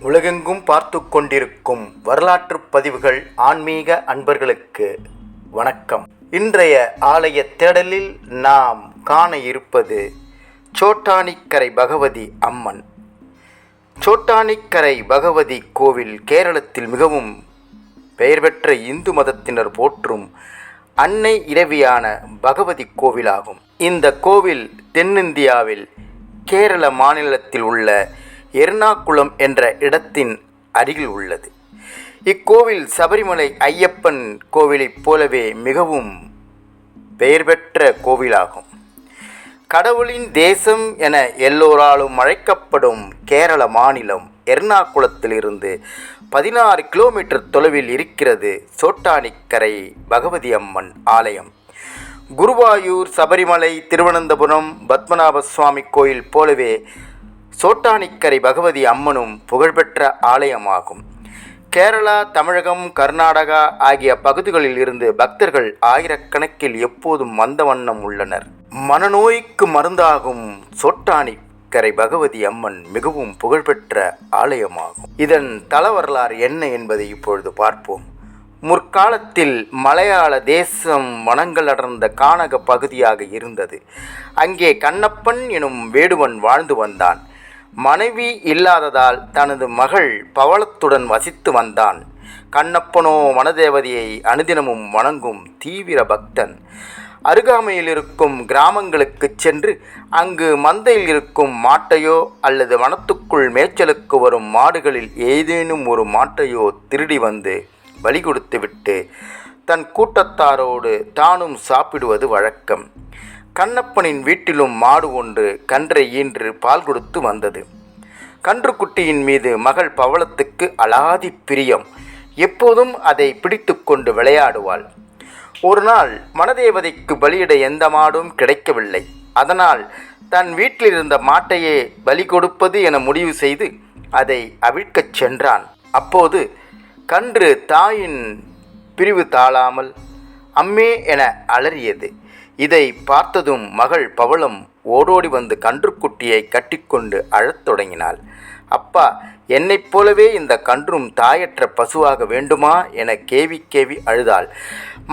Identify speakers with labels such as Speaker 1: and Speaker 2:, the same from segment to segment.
Speaker 1: உலகெங்கும் பார்த்து கொண்டிருக்கும் வரலாற்று பதிவுகள் ஆன்மீக அன்பர்களுக்கு வணக்கம். இன்றைய ஆலய தேடலில் நாம் காண இருப்பது சோட்டானிக்கரை பகவதி அம்மன். சோட்டானிக்கரை பகவதி கோவில் கேரளத்தில் மிகவும் பெயர் பெற்ற இந்து மதத்தினர் போற்றும் அன்னை இரவியான பகவதி கோவிலாகும். இந்த கோவில் தென்னிந்தியாவில் கேரள மாநிலத்தில் உள்ள எர்ணாகுளம் என்ற இடத்தின் அருகில் உள்ளது. இக்கோவில் சபரிமலை ஐயப்பன் கோவிலைப் போலவே மிகவும் பெயர் பெற்ற கோவிலாகும். கடவுளின் தேசம் என எல்லோராலும் அழைக்கப்படும் கேரள மாநிலம் எர்ணாகுளத்திலிருந்து 16 கிலோமீட்டர் தொலைவில் இருக்கிறது சோட்டானிக்கரை பகவதி அம்மன் ஆலயம். குருவாயூர், சபரிமலை, திருவனந்தபுரம், பத்மநாப சுவாமி கோயில் போலவே சோட்டானிக்கரை பகவதி அம்மனும் புகழ்பெற்ற ஆலயமாகும். கேரளா, தமிழகம், கர்நாடகா ஆகிய பகுதிகளில் இருந்து பக்தர்கள் ஆயிரக்கணக்கில் எப்போதும் வந்த வண்ணம் உள்ளனர். மனநோய்க்கு மருந்தாகும் சோட்டானிக்கரை பகவதி அம்மன் மிகவும் புகழ்பெற்ற ஆலயமாகும். இதன் தல வரலாறு என்ன என்பதை இப்பொழுது பார்ப்போம். முற்காலத்தில் மலையாள தேசம் வனங்கள் அடர்ந்த கானக பகுதியாக இருந்தது. அங்கே கண்ணப்பன் எனும் வேடுவன் வாழ்ந்து வந்தான். மனைவி இல்லாததால் தனது மகள் பவளத்துடன் வசித்து வந்தான். கண்ணப்பனோ வனதேவதையை அனுதினமும் வணங்கும் தீவிர பக்தன். அருகாமையில் இருக்கும் கிராமங்களுக்கு சென்று அங்கு மந்தையில் இருக்கும் மாட்டையோ அல்லது வனத்துக்குள் மேய்ச்சலுக்கு வரும் மாடுகளில் ஏதேனும் ஒரு மாட்டையோ திருடி வந்து பலி கொடுத்துவிட்டு தன் கூட்டத்தாரோடு தானும் சாப்பிடுவது வழக்கம். கண்ணப்பனின் வீட்டிலும் மாடு ஒன்று கன்றை ஈன்று பால் கொடுத்து வந்தது. கன்றுக்குட்டியின் மீது மகள் பவளத்துக்கு அலாதி பிரியம். எப்போதும் அதை பிடித்து கொண்டு விளையாடுவாள். ஒரு நாள் வனதேவதைக்கு பலியிட எந்த மாடும் கிடைக்கவில்லை. அதனால் தன் வீட்டில் இருந்த மாட்டையே பலி கொடுப்பது என முடிவு செய்து அதை அவிழ்க்கச் சென்றான். அப்போது கன்று தாயின் பிரிவு தாழாமல் அம்மே என அலறியது. இதை பார்த்ததும் மகள் பவளம் ஓடோடி வந்து கன்றுக்குட்டியை கட்டிக்கொண்டு அழத் தொடங்கினாள். அப்பா, என்னைப் போலவே இந்த கன்றும் தாயற்ற பசுவாக வேண்டுமா என கேவி கேவி அழுதாள்.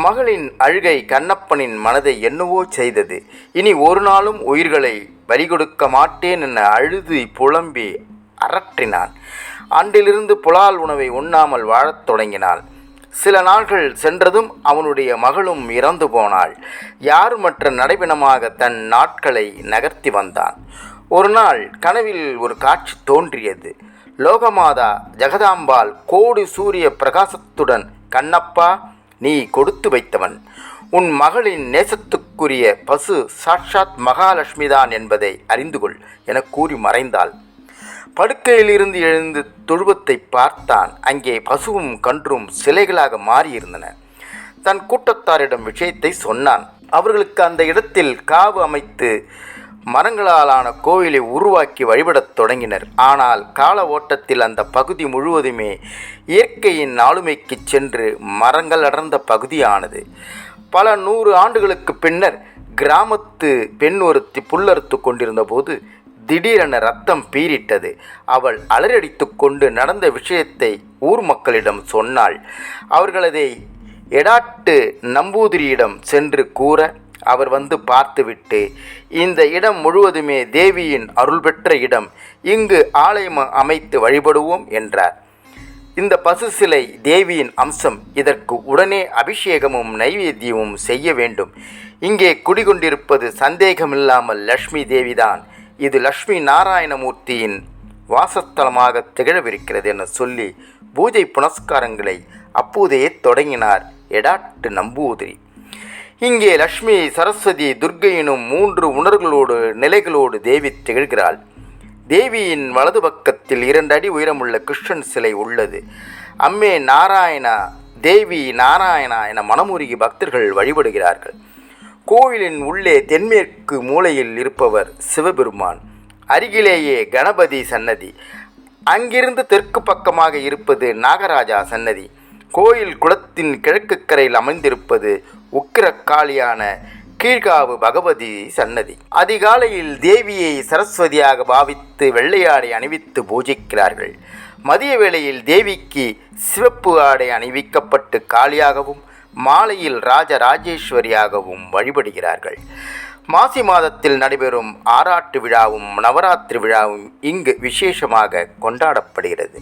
Speaker 1: மகளின் அழுகை கண்ணப்பனின் மனதை என்னவோ செய்தது. இனி ஒரு நாளும் உயிர்களை பலி கொடுக்க மாட்டேன் என அழுது புலம்பி அரற்றினான். அன்றிலிருந்து புலால் உணவை உண்ணாமல் வாழத் தொடங்கினாள். சில நாள்கள் சென்றதும் அவனுடைய மகளும் இறந்து போனாள். யாருமற்ற நடைபிணமாக தன் நாட்களை நகர்த்தி வந்தான். ஒரு நாள் கனவில் ஒரு காட்சி தோன்றியது. லோகமாதா ஜெகதாம்பாள் கோடி சூரிய பிரகாசத்துடன், கண்ணப்பா, நீ கொடுத்து வைத்தவன். உன் மகளின் நேசத்துக்குரிய பசு சாட்சாத் மகாலட்சுமிதான் என்பதை அறிந்து கொள் என கூறி மறைந்தாள். படுக்கையிலிருந்து எழுந்து தொழுவத்தை பார்த்தான். அங்கே பசுவும் கன்றும் சிலைகளாக மாறியிருந்தன. தன் கூட்டத்தாரிடம் விஷயத்தை சொன்னான். அவர்களுக்கு அந்த இடத்தில் காவு அமைத்து மரங்களாலான கோவிலை உருவாக்கி வழிபடத் தொடங்கினர். ஆனால் கால ஓட்டத்தில் அந்த பகுதி முழுவதுமே இயற்கையின் ஆளுமைக்கு சென்று மரங்கள் அடர்ந்த பகுதியானது. பல 100 ஆண்டுகளுக்கு பின்னர் கிராமத்து பெண் ஒருத்தி புல்லறுத்து கொண்டிருந்த போது திடீரென ரத்தம் பீரிட்டது. அவள் அலறடித்து கொண்டு நடந்த விஷயத்தை ஊர் மக்களிடம் சொன்னாள். அவர்களதை எடாட்டு நம்பூதிரியிடம் சென்று கூற அவர் வந்து பார்த்துவிட்டு, இந்த இடம் முழுவதுமே தேவியின் அருள் பெற்ற இடம், இங்கு ஆலயம் அமைத்து வழிபடுவோம் என்றார். இந்த பசு சிலை தேவியின் அம்சம். இதற்கு உடனே அபிஷேகமும் நைவேத்தியமும் செய்ய வேண்டும். இங்கே குடிகொண்டிருப்பது சந்தேகமில்லாமல் லக்ஷ்மி தேவிதான். இது லக்ஷ்மி நாராயணமூர்த்தியின் வாசஸ்தலமாக திகழவிருக்கிறது என சொல்லி பூஜை புனஸ்காரங்களை அப்போதே தொடங்கினார் எடாட்டு நம்பூதிரி. இங்கே லக்ஷ்மி, சரஸ்வதி, துர்க்கை எனும் 3 உணர்களோடு நிலைகளோடு தேவி திகழ்கிறாள். தேவியின் வலது பக்கத்தில் 2 அடி உயரமுள்ள கிருஷ்ணன் சிலை உள்ளது. அம்மே நாராயணா, தேவி நாராயணா என மனமுருகி பக்தர்கள் வழிபடுகிறார்கள். கோவிலின் உள்ளே தென்மேற்கு மூலையில் இருப்பவர் சிவபெருமான். அருகிலேயே கணபதி சன்னதி. அங்கிருந்து தெற்கு பக்கமாக இருப்பது நாகராஜா சன்னதி. கோயில் குளத்தின் கிழக்கு கரையில் அமைந்திருப்பது உக்கிரக்காளியான கீழ்காவு பகவதி சன்னதி. அதிகாலையில் தேவியை சரஸ்வதியாக பாவித்து வெள்ளையாடை அணிவித்து பூஜிக்கிறார்கள். மதிய வேளையில் தேவிக்கு சிவப்பு ஆடை அணிவிக்கப்பட்டு காளியாகவும் மாலையில் ராஜராஜேஸ்வரியாகவும் வழிபடுகிறார்கள். மாசி மாதத்தில் நடைபெறும் ஆராட்டு விழாவும் நவராத்திரி விழாவும் இங்கு விசேஷமாக கொண்டாடப்படுகிறது.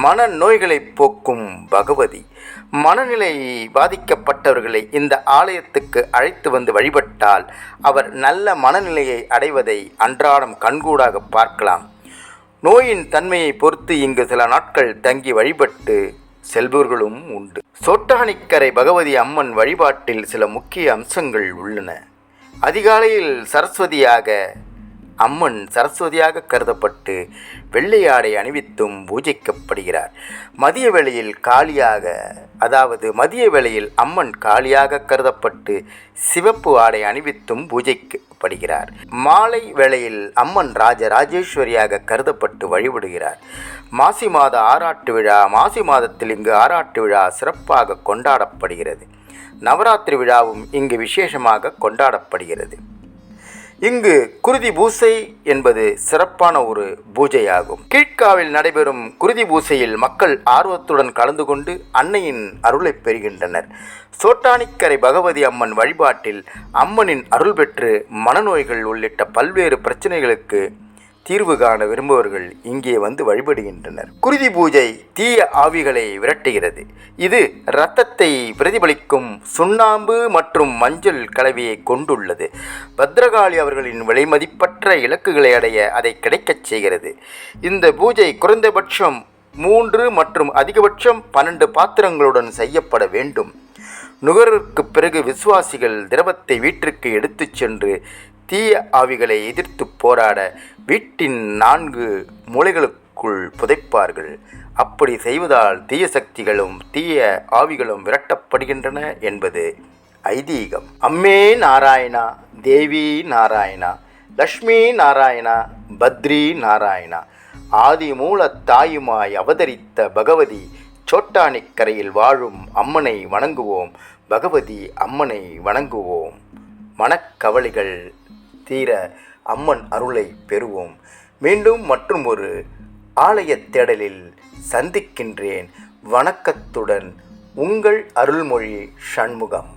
Speaker 1: மனநோய்களை போக்கும் பகவதி. மனநிலை பாதிக்கப்பட்டவர்களை இந்த ஆலயத்துக்கு அழைத்து வந்து வழிபட்டால் அவர் நல்ல மனநிலையை அடைவதை அன்றாடம் கண்கூடாக பார்க்கலாம். நோயின் தன்மையை பொறுத்து இங்கு சில நாட்கள் தங்கி வழிபட்டு செல்பவர்களும் உண்டு. சோட்டானிக்கரை பகவதி அம்மன் வழிபாட்டில் சில முக்கிய அம்சங்கள் உள்ளன. அதிகாலையில் அம்மன் சரஸ்வதியாக கருதப்பட்டு வெள்ளை ஆடை அணிவித்தும் பூஜிக்கப்படுகிறார். மதிய வேளையில் அம்மன் காளியாக கருதப்பட்டு சிவப்பு ஆடை அணிவித்தும் பூஜிக்கப்படுகிறார். மாலை வேளையில் அம்மன் ராஜராஜேஸ்வரியாக கருதப்பட்டு வழிபடுகிறார். மாசி மாத ஆராட்டு விழா. மாசி மாதத்தில் இங்கு ஆராட்டு விழா சிறப்பாக கொண்டாடப்படுகிறது. நவராத்திரி விழாவும் இங்கு விசேஷமாக கொண்டாடப்படுகிறது. இங்கு குருதி பூசை என்பது சிறப்பான ஒரு பூஜையாகும். கீழ்காவில் நடைபெறும் குருதி பூசையில் மக்கள் ஆர்வத்துடன் கலந்து கொண்டு அன்னையின் அருளை பெறுகின்றனர். சோட்டானிக்கரை பகவதி அம்மன் வழிபாட்டில் அம்மனின் அருள் பெற்று மனநோய்கள் உள்ளிட்ட பல்வேறு பிரச்சனைகளுக்கு தீர்வு காண விரும்புபவர்கள் இங்கே வந்து வழிபடுகின்றனர். குருதி பூஜை தீய ஆவிகளை விரட்டுகிறது. இது இரத்தத்தை பிரதிபலிக்கும் சுண்ணாம்பு மற்றும் மஞ்சள் கலவையை கொண்டுள்ளது. பத்ரகாளி அவர்களின் விலைமதிப்பற்ற இலக்குகளை அடைய அதை கிடைக்கச் செய்கிறது. இந்த பூஜை குறைந்தபட்சம் 3 மற்றும் அதிகபட்சம் 12 பாத்திரங்களுடன் செய்யப்பட வேண்டும். நுகர்வுக்கு பிறகு விசுவாசிகள் திரவத்தை வீட்டிற்கு எடுத்துச் சென்று தீய ஆவிகளை எதிர்த்து போராட வீட்டின் 4 மூலைகளுக்குள் புதைப்பார்கள். அப்படி செய்வதால் தீய சக்திகளும் தீய ஆவிகளும் விரட்டப்படுகின்றன என்பது ஐதீகம். அம்மே நாராயணா, தேவி நாராயணா, லக்ஷ்மி நாராயணா, பத்ரி நாராயணா. ஆதி மூல தாயுமாய் அவதரித்த பகவதி சோட்டானிக்கரையில் வாழும் அம்மனை வணங்குவோம். பகவதி அம்மனை வணங்குவோம். மனக்கவலைகள் தீர அம்மன் அருளை பெறுவோம். மீண்டும் மற்றும் ஒரு ஆலய தேடலில் சந்திக்கின்றேன். வணக்கத்துடன் உங்கள் அருள்மொழி சண்முகம்.